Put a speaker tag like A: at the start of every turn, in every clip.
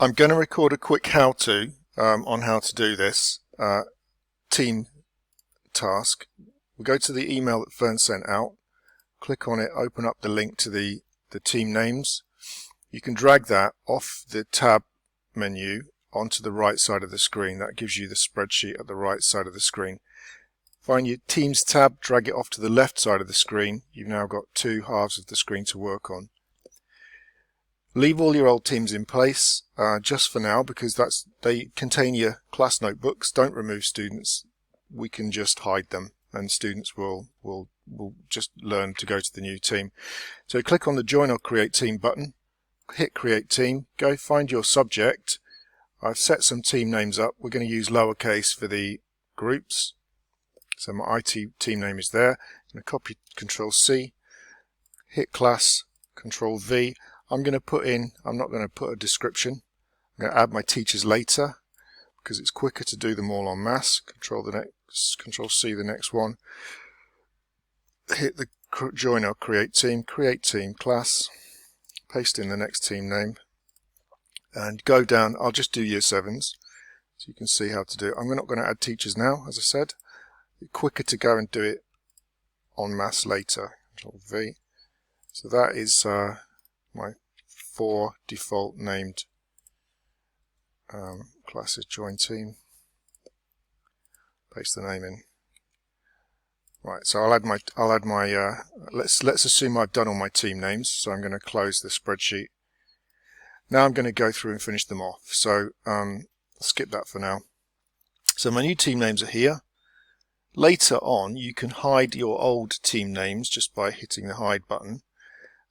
A: I'm going to record a quick how-to on how to do this team task. We'll go to the email that Fern sent out, click on it, open up the link to the team names. You can drag that off the tab menu onto the right side of the screen. That gives you the spreadsheet at the right side of the screen. Find your Teams tab, drag it off to the left side of the screen. You've now got two halves of the screen to work on. Leave all your old teams in place just for now, because they contain your class notebooks. Don't remove students. We can just hide them, and students will just learn to go to the new team. So click on the Join or Create Team button, hit Create Team, go find your subject. I've set some team names up. We're going to use lowercase for the groups. So my IT team name is there. I'm going to copy Control-C, hit Class, Control-V. I'm not going to put a description. I'm going to add my teachers later because it's quicker to do them all en masse. Control-C the next one. Hit the Join or Create Team class, paste in the next team name, and go down. I'll just do Year 7s so you can see how to do it. I'm not going to add teachers now, as I said. It's quicker to go and do it en masse later. Control-V. So that is my 4 default named classes. Join team, paste the name in. Right, so I'll add my let's assume I've done all my team names, so I'm going to close the spreadsheet. Now I'm going to go through and finish them off, so skip that for now. So my new team names are here. Later on you can hide your old team names just by hitting the hide button,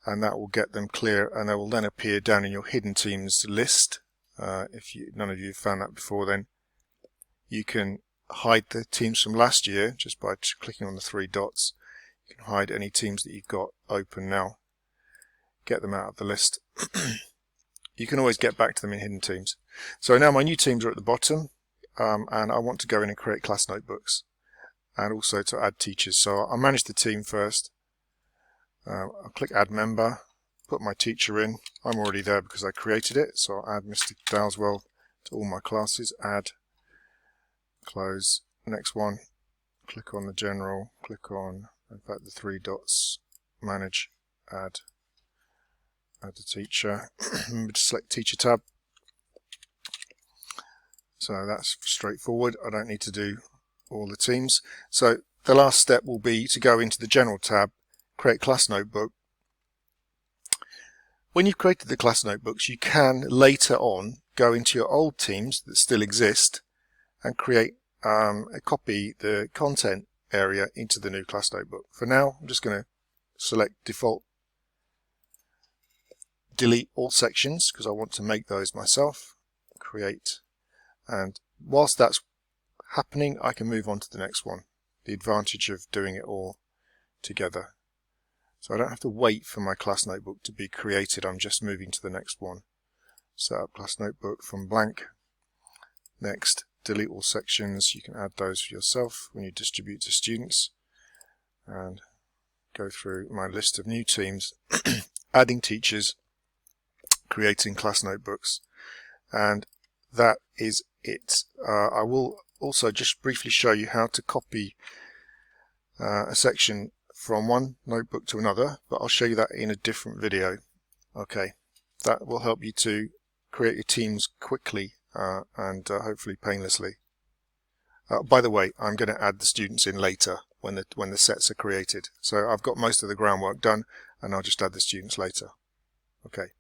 A: and that will get them clear, and they will then appear down in your hidden teams list. If none of you have found that before, then you can hide the teams from last year just by clicking on the 3 dots. You can hide any teams that you've got open now, get them out of the list. You can always get back to them in hidden teams. So now my new teams are at the bottom, and I want to go in and create class notebooks and also to add teachers. So I'll manage the team first. I'll click Add Member, put my teacher in. I'm already there because I created it, so I'll add Mr. Dowswell to all my classes. Add, close. Next one, click on the General, click on, in fact, the 3 dots, Manage, Add the teacher. Remember to select Teacher tab. So that's straightforward. I don't need to do all the teams. So the last step will be to go into the General tab, create class notebook. When you've created the class notebooks, you can later on go into your old teams that still exist and create copy the content area into the new class notebook. For now, I'm just going to select default, delete all sections because I want to make those myself, create, and whilst that's happening I can move on to the next one. The advantage of doing it all together. So I don't have to wait for my class notebook to be created, I'm just moving to the next one. Set up class notebook from blank. Next, delete all sections. You can add those for yourself when you distribute to students. And go through my list of new teams, adding teachers, creating class notebooks, and that is it. I will also just briefly show you how to copy a section from one notebook to another, but I'll show you that in a different video. Okay, that will help you to create your teams quickly and hopefully painlessly. By the way, I'm going to add the students in later when the sets are created. So I've got most of the groundwork done, and I'll just add the students later. Okay.